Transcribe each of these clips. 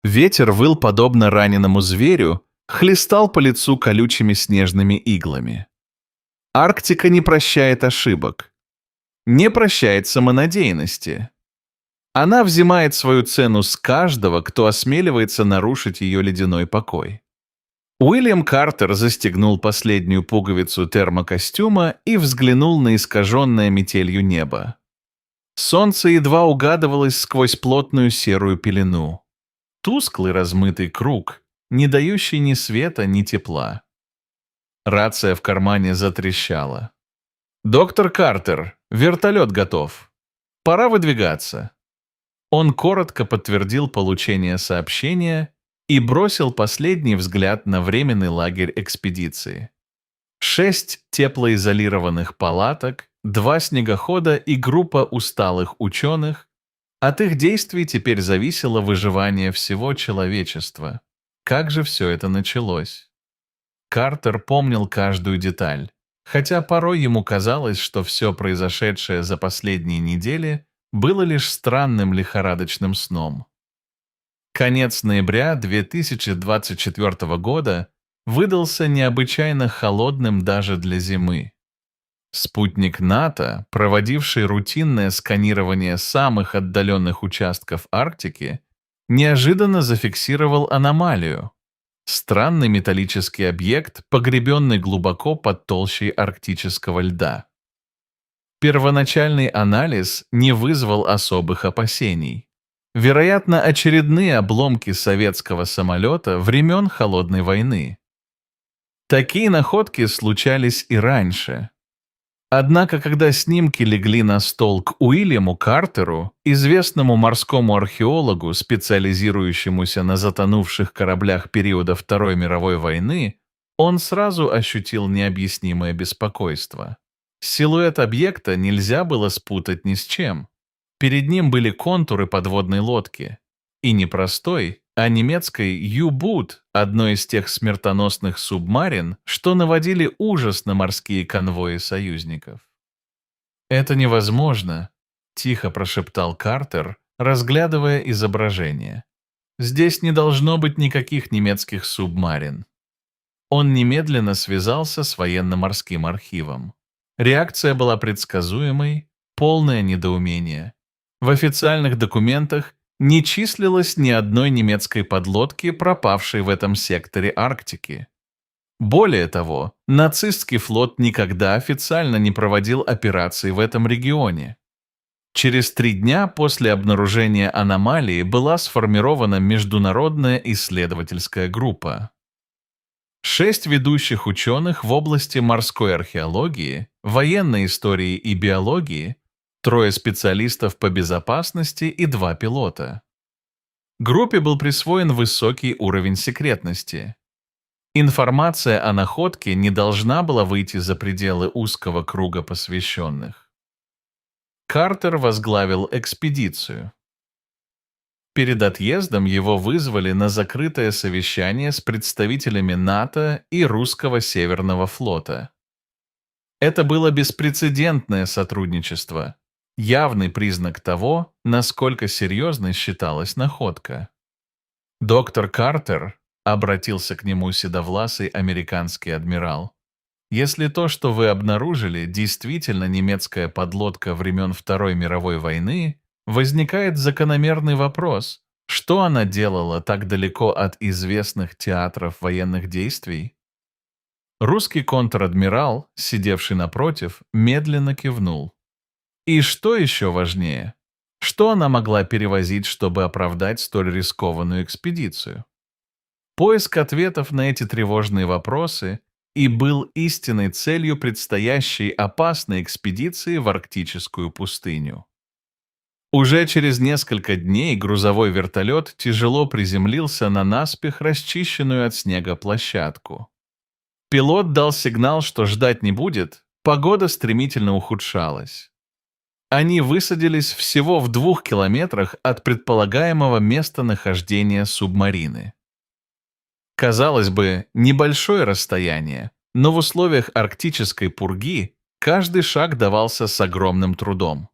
Ветер выл подобно раненому зверю, хлестал по лицу колючими снежными иглами. Арктика не прощает ошибок, не прощает самонадеянности. Она взимает свою цену с каждого, кто осмеливается нарушить ее ледяной покой. Уильям Картер застегнул последнюю пуговицу термокостюма и взглянул на искаженное метелью небо. Солнце едва угадывалось сквозь плотную серую пелену. Тусклый размытый круг, не дающий ни света, ни тепла. Рация в кармане затрещала. «Доктор Картер, вертолет готов. Пора выдвигаться». Он коротко подтвердил получение сообщения и бросил последний взгляд на временный лагерь экспедиции. 6 теплоизолированных палаток, 2 снегохода и группа усталых ученых. От их действий теперь зависело выживание всего человечества. Как же все это началось? Картер помнил каждую деталь, хотя порой ему казалось, что все произошедшее за последние недели было лишь странным лихорадочным сном. Конец ноября 2024 года выдался необычайно холодным даже для зимы. Спутник НАТО, проводивший рутинное сканирование самых отдаленных участков Арктики, неожиданно зафиксировал аномалию. Странный металлический объект, погребенный глубоко под толщей арктического льда. Первоначальный анализ не вызвал особых опасений. Вероятно, очередные обломки советского самолета времен Холодной войны. Такие находки случались и раньше. Однако, когда снимки легли на стол к Уильяму Картеру, известному морскому археологу, специализирующемуся на затонувших кораблях периода Второй мировой войны, он сразу ощутил необъяснимое беспокойство. Силуэт объекта нельзя было спутать ни с чем. Перед ним были контуры подводной лодки. И не простой, а немецкой «Ю-Бут», одной из тех смертоносных субмарин, что наводили ужас на морские конвои союзников. «Это невозможно», — тихо прошептал Картер, разглядывая изображение. «Здесь не должно быть никаких немецких субмарин». Он немедленно связался с военно-морским архивом. Реакция была предсказуемой, полное недоумение. В официальных документах не числилось ни одной немецкой подлодки, пропавшей в этом секторе Арктики. Более того, нацистский флот никогда официально не проводил операций в этом регионе. Через 3 дня после обнаружения аномалии была сформирована международная исследовательская группа. 6 ведущих ученых в области морской археологии, военной истории и биологии, 3 специалистов по безопасности и 2 пилота. Группе был присвоен высокий уровень секретности. Информация о находке не должна была выйти за пределы узкого круга посвященных. Картер возглавил экспедицию. Перед отъездом его вызвали на закрытое совещание с представителями НАТО и русского Северного флота. Это было беспрецедентное сотрудничество, явный признак того, насколько серьезной считалась находка. «Доктор Картер», — обратился к нему седовласый американский адмирал, «если то, что вы обнаружили, действительно немецкая подлодка времен Второй мировой войны, возникает закономерный вопрос, что она делала так далеко от известных театров военных действий?» Русский контр-адмирал, сидевший напротив, медленно кивнул. И что еще важнее, что она могла перевозить, чтобы оправдать столь рискованную экспедицию? Поиск ответов на эти тревожные вопросы и был истинной целью предстоящей опасной экспедиции в арктическую пустыню. Уже через несколько дней грузовой вертолет тяжело приземлился на наспех расчищенную от снега площадку. Пилот дал сигнал, что ждать не будет, погода стремительно ухудшалась. Они высадились всего в 2 километрах от предполагаемого местонахождения субмарины. Казалось бы, небольшое расстояние, но в условиях арктической пурги каждый шаг давался с огромным трудом.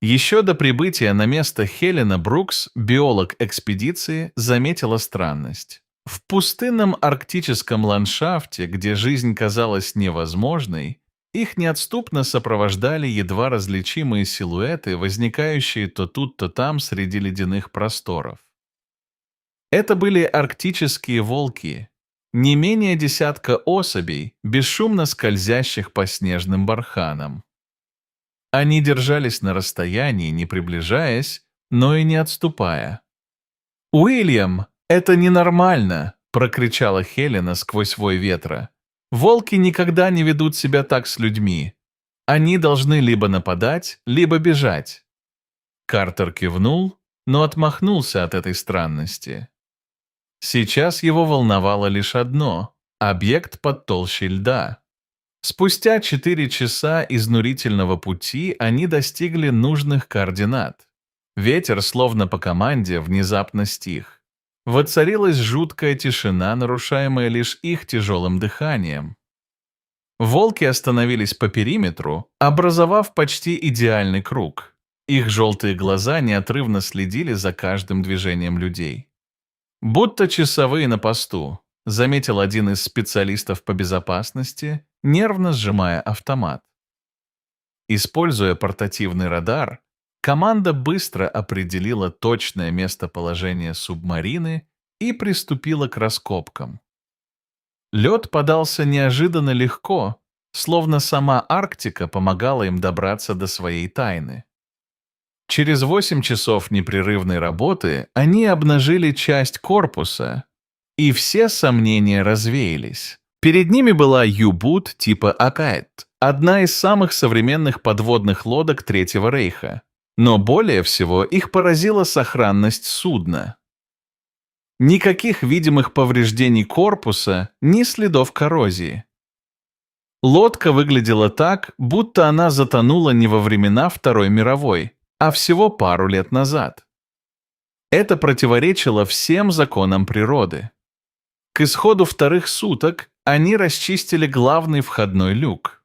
Еще до прибытия на место Хелена Брукс, биолог экспедиции, заметила странность. В пустынном арктическом ландшафте, где жизнь казалась невозможной, их неотступно сопровождали едва различимые силуэты, возникающие то тут, то там среди ледяных просторов. Это были арктические волки, не менее десятка особей, бесшумно скользящих по снежным барханам. Они держались на расстоянии, не приближаясь, но и не отступая. «Уильям, это ненормально!» — прокричала Хелена сквозь вой ветра. «Волки никогда не ведут себя так с людьми. Они должны либо нападать, либо бежать». Картер кивнул, но отмахнулся от этой странности. Сейчас его волновало лишь одно — объект под толщей льда. Спустя 4 часа изнурительного пути они достигли нужных координат. Ветер, словно по команде, внезапно стих. Воцарилась жуткая тишина, нарушаемая лишь их тяжелым дыханием. Волки остановились по периметру, образовав почти идеальный круг. Их желтые глаза неотрывно следили за каждым движением людей. «Будто часовые на посту», — заметил один из специалистов по безопасности, нервно сжимая автомат. Используя портативный радар, команда быстро определила точное местоположение субмарины и приступила к раскопкам. Лед подался неожиданно легко, словно сама Арктика помогала им добраться до своей тайны. Через 8 часов непрерывной работы они обнажили часть корпуса, и все сомнения развеялись. Перед ними была Ю-Бут типа Акаэт, одна из самых современных подводных лодок Третьего Рейха. Но более всего их поразила сохранность судна. Никаких видимых повреждений корпуса, ни следов коррозии. Лодка выглядела так, будто она затонула не во времена Второй мировой, а всего пару лет назад. Это противоречило всем законам природы. К исходу вторых суток они расчистили главный входной люк.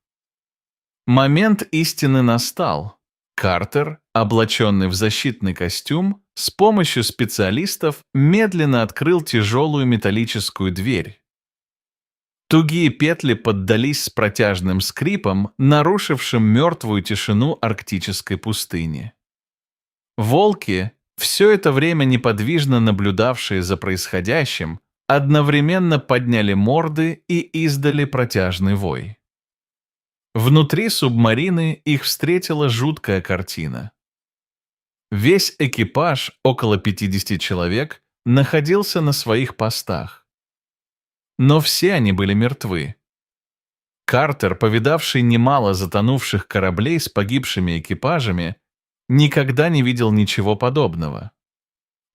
Момент истины настал. Картер, облаченный в защитный костюм, с помощью специалистов медленно открыл тяжелую металлическую дверь. Тугие петли поддались с протяжным скрипом, нарушившим мертвую тишину арктической пустыни. Волки, все это время неподвижно наблюдавшие за происходящим, одновременно подняли морды и издали протяжный вой. Внутри субмарины их встретила жуткая картина. Весь экипаж, около 50 человек, находился на своих постах. Но все они были мертвы. Картер, повидавший немало затонувших кораблей с погибшими экипажами, никогда не видел ничего подобного.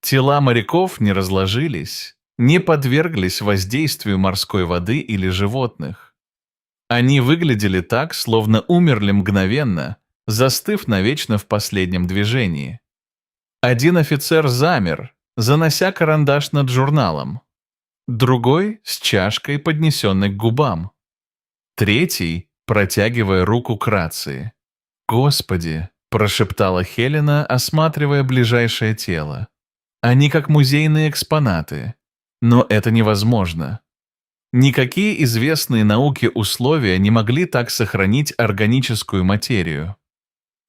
Тела моряков не разложились, не подверглись воздействию морской воды или животных. Они выглядели так, словно умерли мгновенно, застыв навечно в последнем движении. Один офицер замер, занося карандаш над журналом. Другой с чашкой, поднесенной к губам. Третий, протягивая руку к рации. «Господи!» – прошептала Хелена, осматривая ближайшее тело. «Они как музейные экспонаты. Но это невозможно. Никакие известные науке условия не могли так сохранить органическую материю».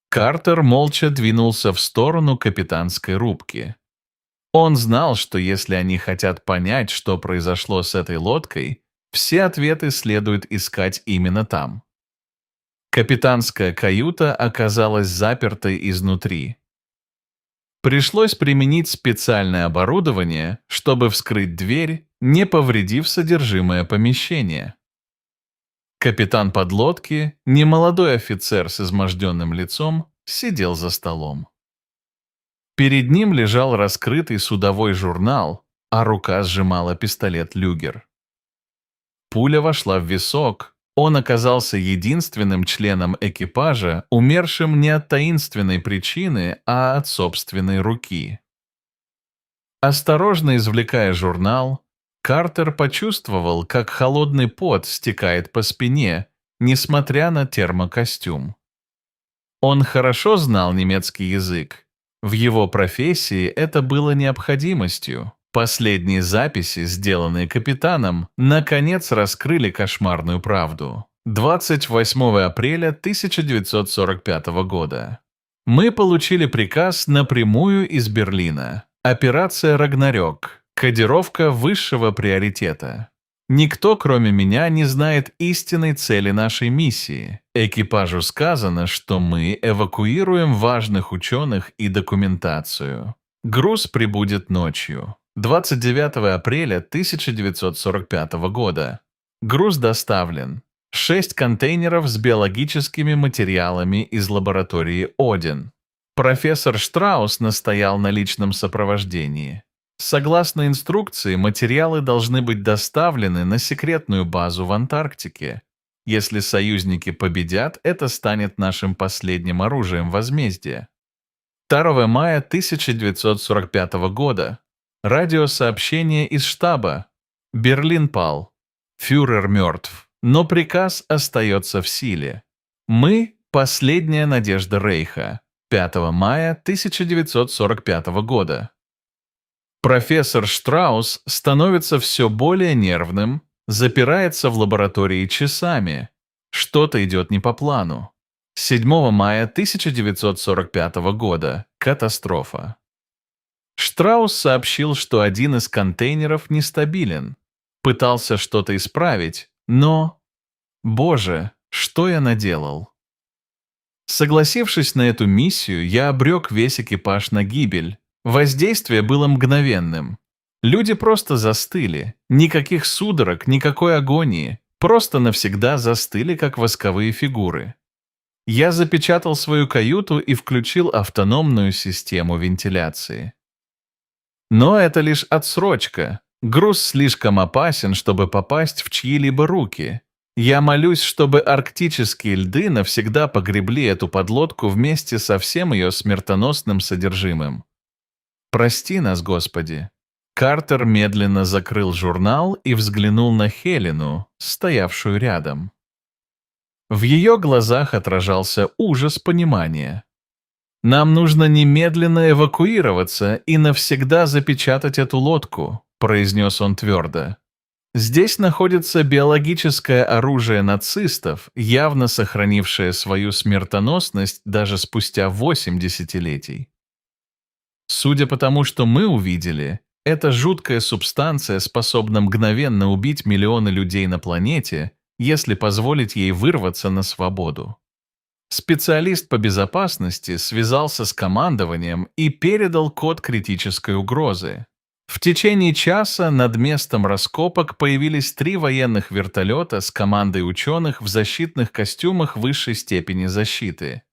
Картер молча двинулся в сторону капитанской рубки. Он знал, что если они хотят понять, что произошло с этой лодкой, все ответы следует искать именно там. Капитанская каюта оказалась запертой изнутри. Пришлось применить специальное оборудование, чтобы вскрыть дверь, не повредив содержимое помещения. Капитан подлодки, немолодой офицер с изможденным лицом, сидел за столом. Перед ним лежал раскрытый судовой журнал, а рука сжимала пистолет Люгер. Пуля вошла в висок. Он оказался единственным членом экипажа, умершим не от таинственной причины, а от собственной руки. Осторожно извлекая журнал, Картер почувствовал, как холодный пот стекает по спине, несмотря на термокостюм. Он хорошо знал немецкий язык. В его профессии это было необходимостью. Последние записи, сделанные капитаном, наконец раскрыли кошмарную правду. 28 апреля 1945 года. Мы получили приказ напрямую из Берлина. Операция «Рагнарёк». Кодировка высшего приоритета. Никто, кроме меня, не знает истинной цели нашей миссии. Экипажу сказано, что мы эвакуируем важных ученых и документацию. Груз прибудет ночью. 29 апреля 1945 года. Груз доставлен. 6 контейнеров с биологическими материалами из лаборатории «Один». Профессор Штраус настоял на личном сопровождении. Согласно инструкции, материалы должны быть доставлены на секретную базу в Антарктике. Если союзники победят, это станет нашим последним оружием возмездия. 2 мая 1945 года. Радиосообщение из штаба. Берлин пал. Фюрер мертв. Но приказ остается в силе. Мы – последняя надежда Рейха. 5 мая 1945 года. Профессор Штраус становится все более нервным, запирается в лаборатории часами. Что-то идет не по плану. 7 мая 1945 года. Катастрофа. Штраус сообщил, что один из контейнеров нестабилен. Пытался что-то исправить, но... Боже, что я наделал? Согласившись на эту миссию, я обрек весь экипаж на гибель. Воздействие было мгновенным. Люди просто застыли. Никаких судорог, никакой агонии. Просто навсегда застыли, как восковые фигуры. Я запечатал свою каюту и включил автономную систему вентиляции. Но это лишь отсрочка. Груз слишком опасен, чтобы попасть в чьи-либо руки. Я молюсь, чтобы арктические льды навсегда погребли эту подлодку вместе со всем ее смертоносным содержимым. Прости нас, Господи. Картер медленно закрыл журнал и взглянул на Хелену, стоявшую рядом. В ее глазах отражался ужас понимания. «Нам нужно немедленно эвакуироваться и навсегда запечатать эту лодку», – произнес он твердо. «Здесь находится биологическое оружие нацистов, явно сохранившее свою смертоносность даже спустя 8 десятилетий. Судя по тому, что мы увидели, эта жуткая субстанция способна мгновенно убить миллионы людей на планете, если позволить ей вырваться на свободу». Специалист по безопасности связался с командованием и передал код критической угрозы. В течение часа над местом раскопок появились 3 военных вертолета с командой ученых в защитных костюмах высшей степени защиты.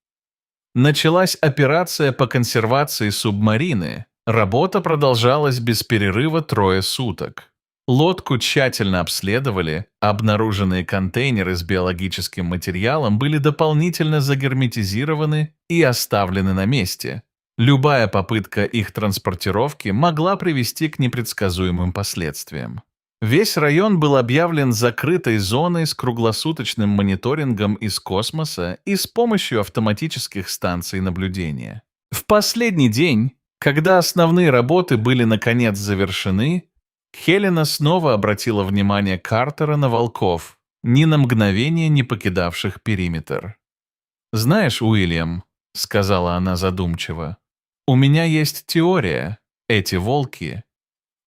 Началась операция по консервации субмарины. Работа продолжалась без перерыва 3 суток. Лодку тщательно обследовали, обнаруженные контейнеры с биологическим материалом были дополнительно загерметизированы и оставлены на месте. Любая попытка их транспортировки могла привести к непредсказуемым последствиям. Весь район был объявлен закрытой зоной с круглосуточным мониторингом из космоса и с помощью автоматических станций наблюдения. В последний день, когда основные работы были наконец завершены, Хелена снова обратила внимание Картера на волков, ни на мгновение не покидавших периметр. «Знаешь, Уильям», — сказала она задумчиво, — «у меня есть теория. Эти волки,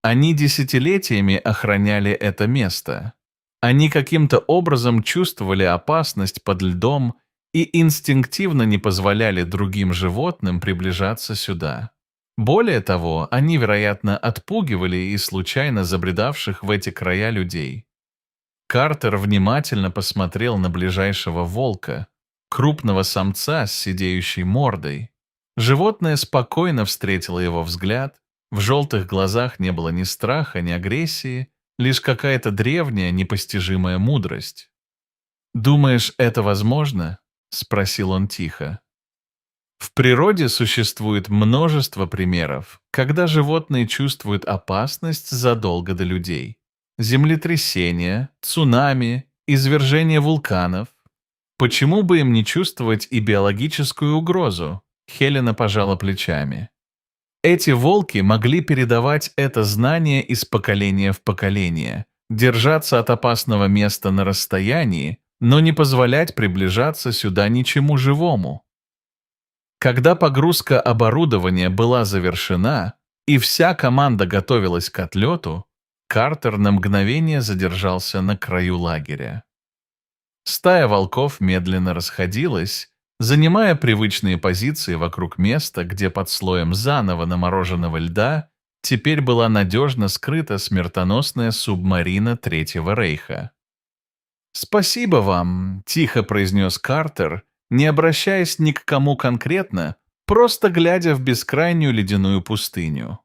они десятилетиями охраняли это место. Они каким-то образом чувствовали опасность под льдом и инстинктивно не позволяли другим животным приближаться сюда. Более того, они, вероятно, отпугивали и случайно забредавших в эти края людей». Картер внимательно посмотрел на ближайшего волка, крупного самца с сидеющей мордой. Животное спокойно встретило его взгляд, в желтых глазах не было ни страха, ни агрессии, лишь какая-то древняя, непостижимая мудрость. «Думаешь, это возможно?» – спросил он тихо. В природе существует множество примеров, когда животные чувствуют опасность задолго до людей. Землетрясения, цунами, извержение вулканов. Почему бы им не чувствовать и биологическую угрозу? Хелена пожала плечами. Эти волки могли передавать это знание из поколения в поколение, держаться от опасного места на расстоянии, но не позволять приближаться сюда ничему живому. Когда погрузка оборудования была завершена и вся команда готовилась к отлету, Картер на мгновение задержался на краю лагеря. Стая волков медленно расходилась, занимая привычные позиции вокруг места, где под слоем заново намороженного льда теперь была надежно скрыта смертоносная субмарина Третьего Рейха. «Спасибо вам», – тихо произнес Картер, не обращаясь ни к кому конкретно, просто глядя в бескрайнюю ледяную пустыню.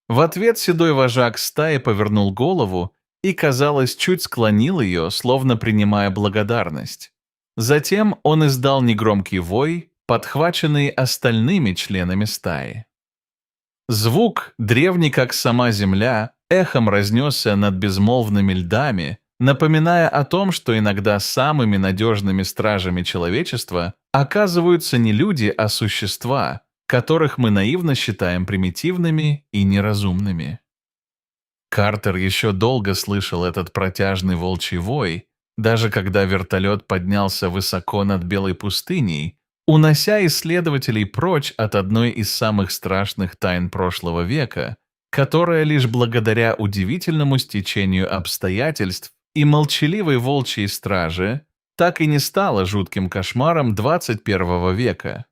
В ответ седой вожак стаи повернул голову и, казалось, чуть склонил ее, словно принимая благодарность. Затем он издал негромкий вой, подхваченный остальными членами стаи. Звук, древний как сама земля, эхом разнесся над безмолвными льдами, напоминая о том, что иногда самыми надежными стражами человечества оказываются не люди, а существа, которых мы наивно считаем примитивными и неразумными. Картер еще долго слышал этот протяжный волчий вой, даже когда вертолет поднялся высоко над Белой пустыней, унося исследователей прочь от одной из самых страшных тайн прошлого века, которая лишь благодаря удивительному стечению обстоятельств и молчаливой волчьей страже так и не стала жутким кошмаром 21 века.